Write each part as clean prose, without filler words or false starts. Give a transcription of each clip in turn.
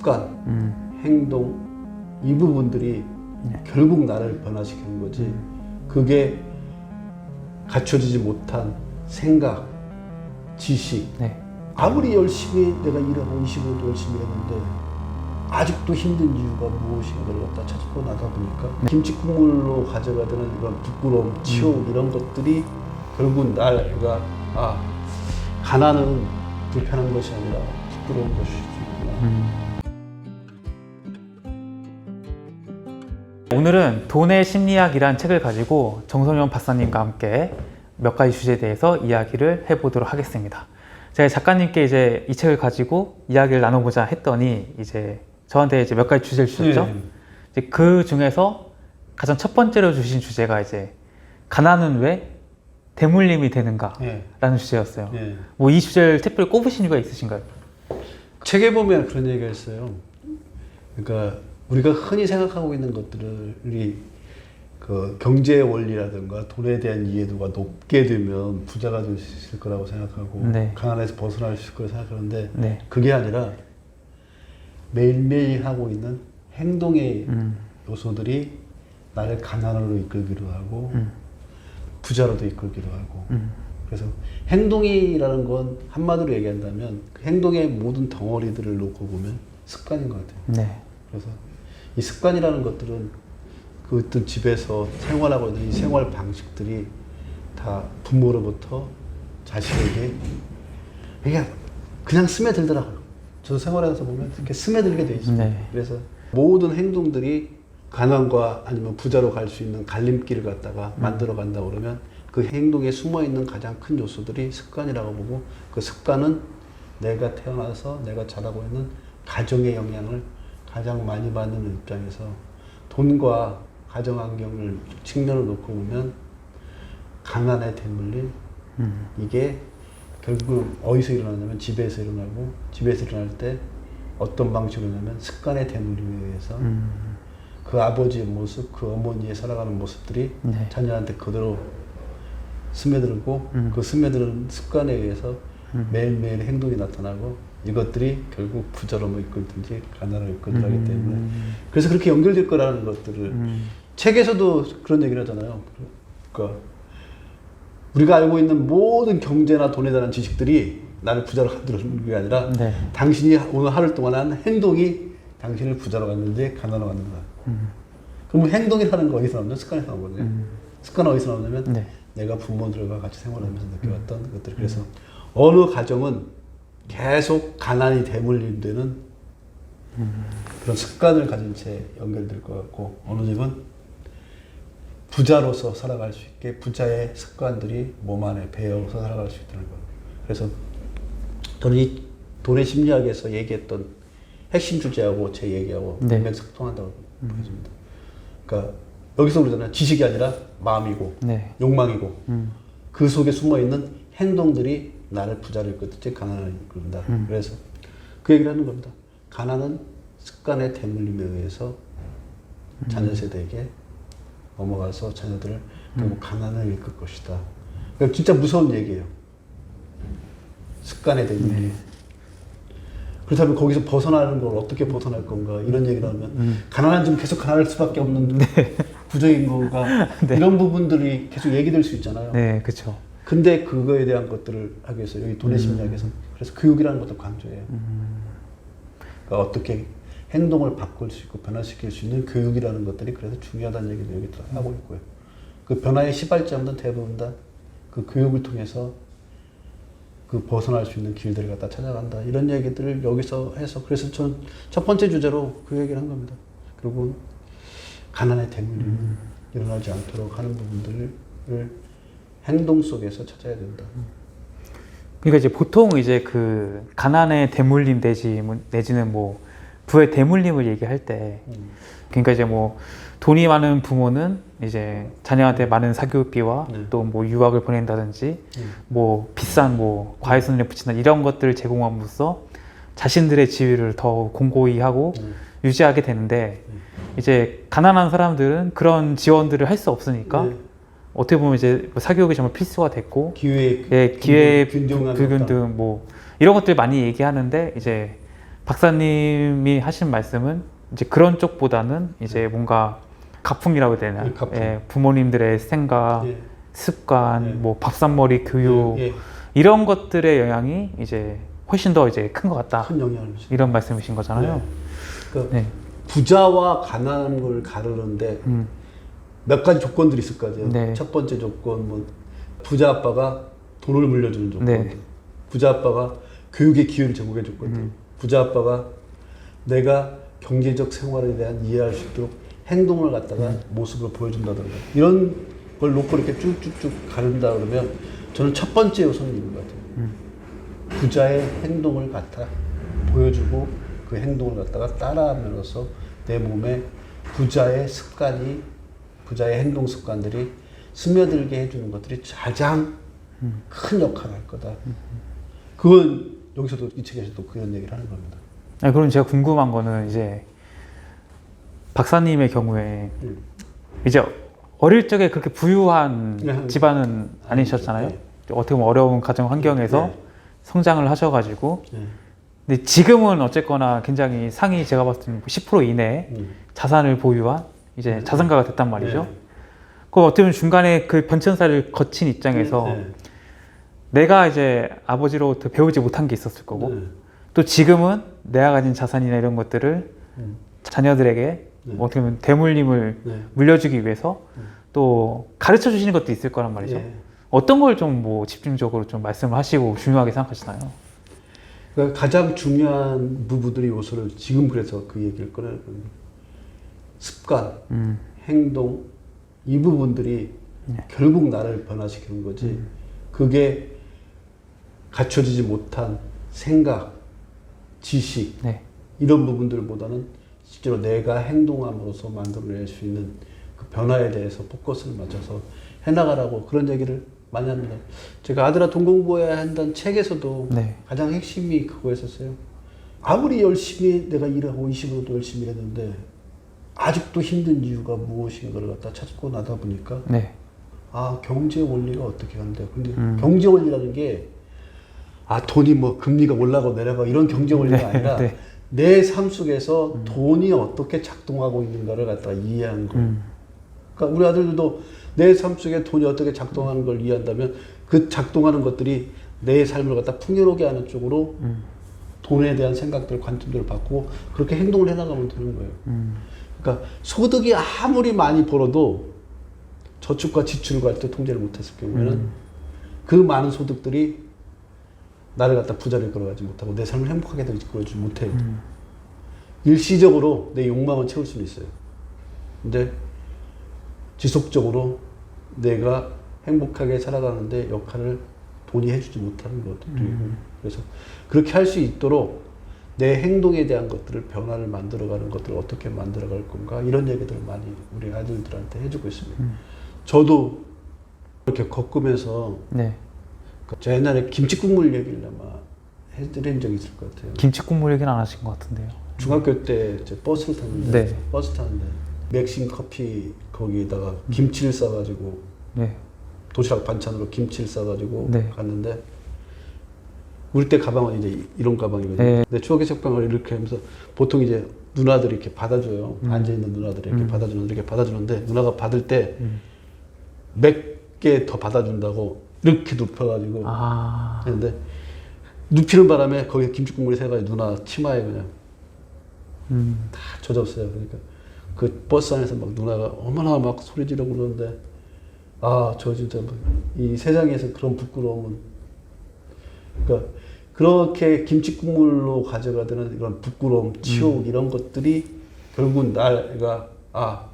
습관, 행동 이 부분들이 결국 나를 변화시키는 거지. 그게 갖춰지지 못한 생각, 지식. 네. 아무리 열심히 내가 일하고 25도 열심히 했는데 아직도 힘든 이유가 무엇인가를 갖다 찾고 나다 보니까 김치 국물로 가져가야 되는 이런 부끄러움, 치욕 이런 것들이 결국 내가 가난은 불편한 것이 아니라 부끄러운 것이 있구나. 오늘은 돈의 심리학이란 책을 가지고 정성현 박사님과 함께 몇 가지 주제에 대해서 이야기를 해보도록 하겠습니다. 제가 작가님께 이제 이 책을 가지고 이야기를 나눠보자 했더니 이제 저한테 이제 몇 가지 주제를 주셨죠. 이제 그 중에서 가장 첫 번째로 주신 주제가 이제 가난은 왜 대물림이 되는가라는 주제였어요. 뭐 이 주제를 특별히 꼽으신 이유가 있으신가요? 책에 보면 그런 얘기가 있어요. 그러니까 우리가 흔히 생각하고 있는 것들이 그 경제의 원리라든가 돈에 대한 이해도가 높게 되면 부자가 될 수 있을 거라고 생각하고 가난에서 벗어날 수 있을 거라고 생각하는데 그게 아니라 매일매일 하고 있는 행동의 요소들이 나를 가난으로 이끌기도 하고 부자로도 이끌기도 하고 그래서 행동이라는 건 한마디로 얘기한다면 그 행동의 모든 덩어리들을 놓고 보면 습관인 것 같아요. 그래서 이 습관이라는 것들은 그 어떤 집에서 생활하고 있는 이 생활 방식들이 다 부모로부터 자식에게 그냥 스며들더라고요. 저도 생활하면서 보면 이렇게 스며들게 돼 있습니다. 그래서 모든 행동들이 가난과 아니면 부자로 갈 수 있는 갈림길을 갖다가 만들어 간다 그러면 그 행동에 숨어 있는 가장 큰 요소들이 습관이라고 보고 그 습관은 내가 태어나서 내가 자라고 있는 가정의 영향을 가장 많이 받는 입장에서 돈과 가정 환경을 측면을 놓고 보면 가난에 대물림 이게 결국 어디서 일어나냐면 집에서 일어나고 집에서 일어날 때 어떤 방식으로 하냐면 습관의 대물림에 의해서 그 아버지의 모습, 그 어머니의 살아가는 모습들이 자녀한테 그대로 스며들고 그 스며드는 습관에 의해서 매일매일 행동이 나타나고 이것들이 결국 부자로 이끌든지 가난으로 이끌든지 하기 때문에 그래서 그렇게 연결될 거라는 것들을 책에서도 그런 얘기를 하잖아요. 그러니까 우리가 알고 있는 모든 경제나 돈에 대한 지식들이 나를 부자로 만들어주는 게 아니라 당신이 오늘 하루 동안 한 행동이 당신을 부자로 만드는지 가난으로 만든다. 그럼 행동이라는 거 어디서 나오냐? 습관에서 나오거든요. 습관은 어디서 나오냐면 내가 부모들과 같이 생활하면서 느껴왔던 것들. 그래서 어느 가정은 계속 가난이 대물림되는 그런 습관을 가진 채 연결될 것 같고 어느 집은 부자로서 살아갈 수 있게 부자의 습관들이 몸 안에 배어서 살아갈 수 있다는 거예요. 그래서 저는 이 돈의 심리학에서 얘기했던 핵심 주제하고 제 얘기하고 일맥상통한다고 보여집니다. 그러니까 여기서 그러잖아요. 지식이 아니라 마음이고 욕망이고 그 속에 숨어있는 행동들이 나를 부자로 이끌든지 가난을 이끌는다. 그래서 그 얘기를 하는 겁니다. 가난은 습관의 대물림에 의해서 자녀 세대에게 넘어가서 자녀들을 결국 가난을 이끌 것이다. 그러니까 진짜 무서운 얘기예요. 습관의 대물림. 그렇다면 거기서 벗어나는 걸 어떻게 벗어날 건가 이런 얘기를 하면 가난한 집 계속 가난할 수밖에 없는 구조인 건가 이런 부분들이 계속 얘기될 수 있잖아요. 그렇죠. 근데 그거에 대한 것들을 하기 위해서 여기 돈의 심리학에서 그래서 교육이라는 것도 강조해요. 그러니까 어떻게 행동을 바꿀 수 있고 변화시킬 수 있는 교육이라는 것들이 그래서 중요하다는 얘기도 여기 하고 있고요. 그 변화의 시발점도 대부분 다 그 교육을 통해서 그 벗어날 수 있는 길들을 갖다 찾아간다. 이런 얘기들을 여기서 해서 그래서 전 첫 번째 주제로 그 얘기를 한 겁니다. 그리고 가난의 대물림이 일어나지 않도록 하는 부분들을 행동 속에서 찾아야 된다. 그러니까 이제 보통 이제 그 가난의 대물림 내지는 뭐 부의 대물림을 얘기할 때 그러니까 이제 뭐 돈이 많은 부모는 이제 자녀한테 많은 사교육비와 또 뭐 유학을 보낸다든지 뭐 비싼 뭐 과외선을 붙인다 이런 것들을 제공함으로써 자신들의 지위를 더 공고히 하고 유지하게 되는데 이제 가난한 사람들은 그런 지원들을 할 수 없으니까 어떻게 보면 이제 사교육이 정말 필수가 됐고 기회 불균등 뭐 이런 것들 많이 얘기하는데 이제 박사님이 하신 말씀은 이제 그런 쪽보다는 이제 뭔가 가풍이라고 해야 되나? 가풍. 예, 부모님들의 생각, 예. 습관, 예. 뭐 밥상머리 교육 예. 이런 것들의 영향이 이제 훨씬 더 이제 큰 것 같다. 큰 영향을 미치죠. 이런 말씀이신 거잖아요. 그러니까 네. 부자와 가난한 걸 가르는데 몇 가지 조건들이 있을 거 아니에요. 네. 첫 번째 조건, 뭐 부자 아빠가 돈을 물려주는 조건, 네. 부자 아빠가 교육의 기회를 제공해 줬거든. 부자 아빠가 내가 경제적 생활에 대한 이해할 수 있도록 행동을 갖다가 모습을 보여준다든가 이런 걸 놓고 이렇게 쭉쭉쭉 가른다 그러면 저는 첫 번째 요소는 이런 것 같아요. 부자의 행동을 갖다 보여주고 그 행동을 갖다가 따라함으로써 내 몸에 부자의 습관이, 부자의 행동 습관들이 스며들게 해주는 것들이 가장 큰 역할을 할 거다. 그건 여기서도 이 책에서도 그런 얘기를 하는 겁니다. 아니, 그럼 제가 궁금한 거는 이제 박사님의 경우에 이제 어릴 적에 그렇게 부유한 네. 집안은 아니셨잖아요. 네. 어떻게 보면 어려운 가정 환경에서 네. 성장을 하셔가지고 네. 근데 지금은 어쨌거나 굉장히 상위 제가 봤을 때는 10% 이내에 자산을 보유한 이제 자산가가 됐단 말이죠. 네. 그럼 어떻게 보면 중간에 그 변천사를 거친 입장에서 네. 내가 이제 아버지로부터 배우지 못한 게 있었을 거고 네. 또 지금은 내가 가진 자산이나 이런 것들을 자녀들에게 네. 어떻게 보면 대물림을 네. 물려주기 위해서 또 가르쳐 주시는 것도 있을 거란 말이죠. 예. 어떤 걸 좀 뭐 집중적으로 좀 말씀을 하시고 중요하게 생각하시나요? 그러니까 가장 중요한 부분들의 요소를 지금 그래서 그 얘기를 꺼내는 겁니다. 습관, 행동, 이 부분들이 결국 나를 변화시키는 거지. 그게 갖춰지지 못한 생각, 지식, 네. 이런 부분들보다는 실제로 내가 행동함으로써 만들어낼 수 있는 그 변화에 대해서 포커스를 맞춰서 해나가라고 그런 얘기를 많이 합니다. 제가 아들아 돈 공부해야 한다는 책에서도 네. 가장 핵심이 그거였었어요. 아무리 열심히 내가 일하고 20년도 열심히 일했는데 아직도 힘든 이유가 무엇인가를 갖다 찾고 나다 보니까 네. 아, 경제 원리가 어떻게 하는데. 근데 경제 원리라는 게 아, 돈이 뭐 금리가 올라가고 내려가고 이런 경제 원리가 네, 아니라 네. 내 삶 속에서 돈이 어떻게 작동하고 있는가를 갖다가 이해하는 거예요. 그러니까 우리 아들들도 내 삶 속에 돈이 어떻게 작동하는 걸 이해한다면 그 작동하는 것들이 내 삶을 갖다 풍요롭게 하는 쪽으로 돈에 대한 생각들, 관점들을 바꾸고 그렇게 행동을 해나가면 되는 거예요. 그러니까 소득이 아무리 많이 벌어도 저축과 지출을 할 때 통제를 못했을 경우에는 그 많은 소득들이 나를 갖다 부자를 이끌어가지 못하고 내 삶을 행복하게 이끌어주지 못해요. 일시적으로 내 욕망을 채울 수는 있어요. 근데 지속적으로 내가 행복하게 살아가는데 역할을 돈이 해주지 못하는 것들이고 그래서 그렇게 할 수 있도록 내 행동에 대한 것들을 변화를 만들어가는 것들을 어떻게 만들어갈 건가 이런 얘기들을 많이 우리 아들들한테 해주고 있습니다. 저도 이렇게 겪으면서 네. 제가 옛날에 김치 국물 얘기를 아마 해드린 적이 있을 것 같아요. 김치 국물 얘기는 안 하신 것 같은데요. 중학교 때 이제 버스를 탔는데 네. 버스 타는데 맥심 커피 거기다가 김치를 싸가지고 네. 도시락 반찬으로 김치를 싸가지고 네. 갔는데 우리 때 가방은 이제 이런 가방이거든요. 네. 근데 추억의 책방을 이렇게 하면서 보통 이제 누나들이 이렇게 받아줘요. 앉아있는 누나들이 이렇게 받아주는데 누나가 받을 때 몇 개 더 받아준다고 이렇게 눕혀가지고 아. 했는데 눕히는 바람에 거기에 김치 국물이 새가지고 누나 치마에 그냥 다 젖었어요. 그러니까 그 버스 안에서 막 누나가 얼마나 막 소리 지르고 그러는데 아, 저 진짜 이 세상에서 그런 부끄러움은 그러니까 그렇게 김치 국물로 가져가는 이런 부끄러움, 치욕 이런 것들이 결국은 내가 아,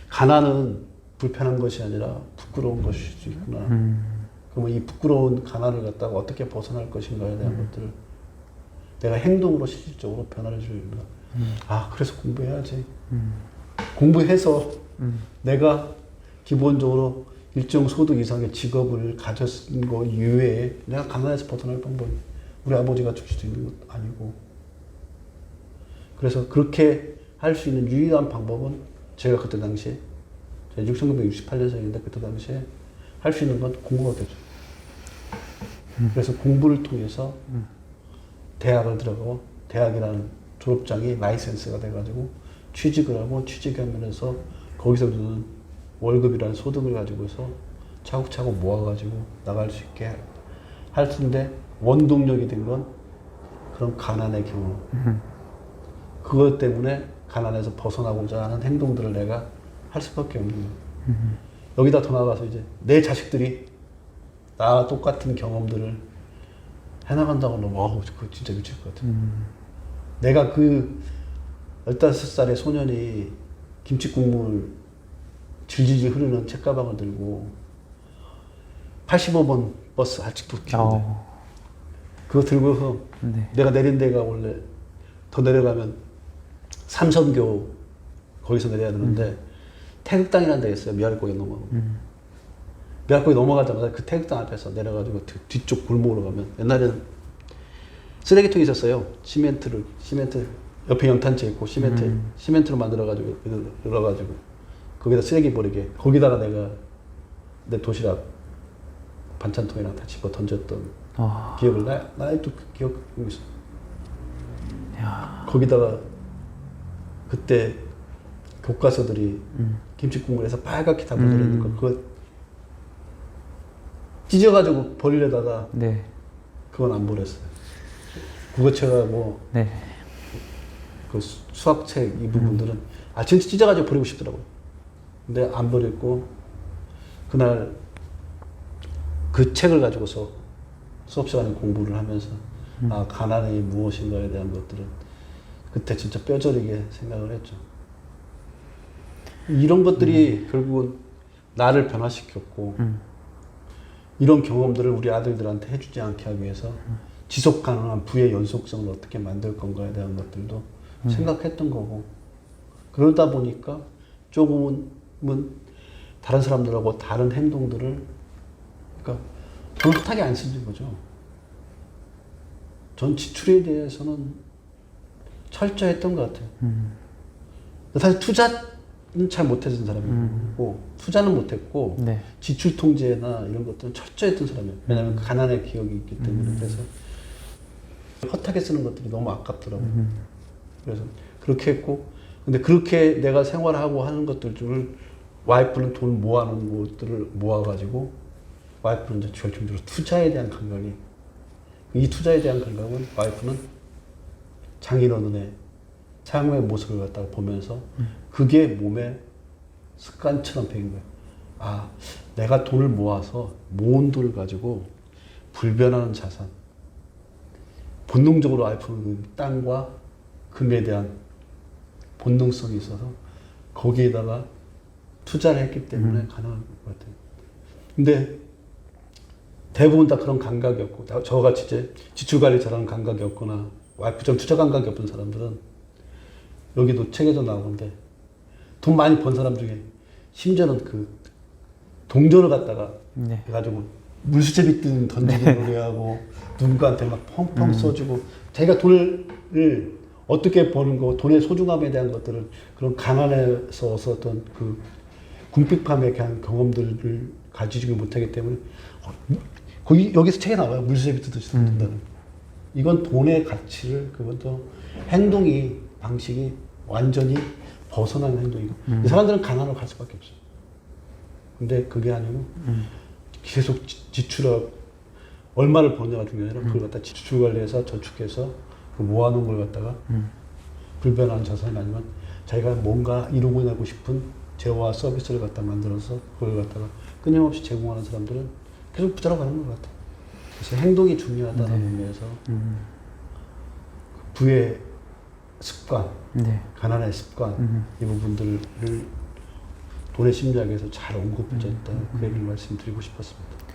가난은 불편한 것이 아니라 부끄러운 것일 수 있구나. 그러면 이 부끄러운 가난을 갖다가 어떻게 벗어날 것인가에 대한 것들을 내가 행동으로 실질적으로 변화를 주는가. 아, 그래서 공부해야지. 공부해서 내가 기본적으로 일정 소득 이상의 직업을 가졌은 거 이외에 내가 가난에서 벗어날 방법이 우리 아버지가 줄 수도 있는 것도 아니고. 그래서 그렇게 할 수 있는 유일한 방법은 제가 그때 당시에 1968년생인데 그때 당시에 할 수 있는 건 공부가 되죠. 그래서 공부를 통해서 대학을 들어가고 대학이라는 졸업장이 라이센스가 돼가지고 취직을 하고 취직하면서 거기서 주는 월급이라는 소득을 가지고서 차곡차곡 모아가지고 나갈 수 있게 할 텐데 원동력이 된 건 그런 가난의 경험. 그것 때문에 가난에서 벗어나고자 하는 행동들을 내가 할 수밖에 없는 거예요. 여기다 더 나아가서 이제 내 자식들이 나와 똑같은 경험들을 해나간다고 하면 그거 진짜 미칠 것 같아요. 내가 그 15살의 소년이 김치 국물 질질질 흐르는 책가방을 들고 85번 버스 아직도 기억나요. 그거 들고서 네. 내가 내린 데가 원래 더 내려가면 삼선교 거기서 내려야 되는데 태극당이라는 데가 있어요. 미아리고개 넘어가고. 미아리고개 넘어가자마자 그 태극당 앞에서 내려가지고 뒤쪽 골목으로 가면 옛날에는 쓰레기통이 있었어요. 시멘트 옆에 연탄재 있고 시멘트로 만들어가지고 열어가지고 거기다 쓰레기 버리게 거기다가 내가 내 도시락 반찬통이랑 다 집어 던졌던 기억을 나도 그 기억하고 있어. 거기다가 그때 교과서들이 김치 국물에서 빨갛게 다 묻어 있는 거 그거 찢어가지고 버리려다가 네. 그건 안 버렸어요. 국어책하고 네. 그 수학책 이 부분들은 진짜 찢어가지고 버리고 싶더라고요. 근데 안 버렸고 그날 그 책을 가지고서 수업 시간에 공부를 하면서 가난이 무엇인가에 대한 것들은 그때 진짜 뼈저리게 생각을 했죠. 이런 것들이 결국은 나를 변화시켰고 이런 경험들을 우리 아들들한테 해주지 않게 하기 위해서 지속 가능한 부의 연속성을 어떻게 만들 건가에 대한 것들도 생각했던 거고 그러다 보니까 조금은 다른 사람들하고 다른 행동들을 그러니까 정확하게 안 쓰는 거죠. 전 지출에 대해서는 철저했던 것 같아요. 사실 투자는 잘 못했던 사람이고 투자는 못했고 네. 지출 통제나 이런 것들은 철저했던 사람이에요. 왜냐하면 가난의 기억이 있기 때문에 그래서 허하게 쓰는 것들이 너무 아깝더라고요. 그래서 그렇게 했고 근데 그렇게 내가 생활하고 하는 것들 중을 와이프는 돈 모아놓은 것들을 모아가지고 와이프는 이제 결정적으로 투자에 대한 감각이 이 투자에 대한 감각은 와이프는 장인어른의 삶의 모습을 갖다가 보면서 그게 몸에 습관처럼 배인 거예요. 내가 돈을 모아서 모은 돈을 가지고 불변하는 자산 본능적으로 와이프는 땅과 금에 대한 본능성이 있어서 거기에다가 투자를 했기 때문에 가능한 것 같아요. 근데 대부분 다 그런 감각이 없고 저같이 이제 지출 관리 잘하는 감각이 없거나 와이프처럼 투자 감각이 없는 사람들은 여기도 책에도 나오는데 돈 많이 번 사람 중에 심지어는 그 동전을 갖다가 해가지고 물수제비 등 던지고 노래하고 누군가한테 막 펑펑 써주고 자기가 돈을 어떻게 버는 거 돈의 소중함에 대한 것들을 그런 가난에서 얻었던 그 궁핍함에 대한 경험들을 가지지 못하기 때문에 여기서 책에 나와요. 물수제비 뜯듯이 든다는 이건 돈의 가치를 그것도 행동이 방식이 완전히 벗어나는 행동이고 이 사람들은 가난으로 갈 수밖에 없어요. 근데 그게 아니고 계속 지출하고 얼마를 버냐가 중요한 아니라 그걸 갖다 지출 관리해서 저축해서 그 모아놓은 걸 갖다가 불변하는 자산이 아니면 자기가 뭔가 이루고 나고 싶은 재화와 서비스를 갖다 만들어서 그걸 갖다가 끊임없이 제공하는 사람들은 계속 부자로 가는 것 같아요. 그래서 행동이 중요하다는 의미에서 부의 습관, 가난의 습관 이 부분들을 돈의 심리학에서 잘 언급해줬다 그 얘기를 말씀드리고 싶었습니다.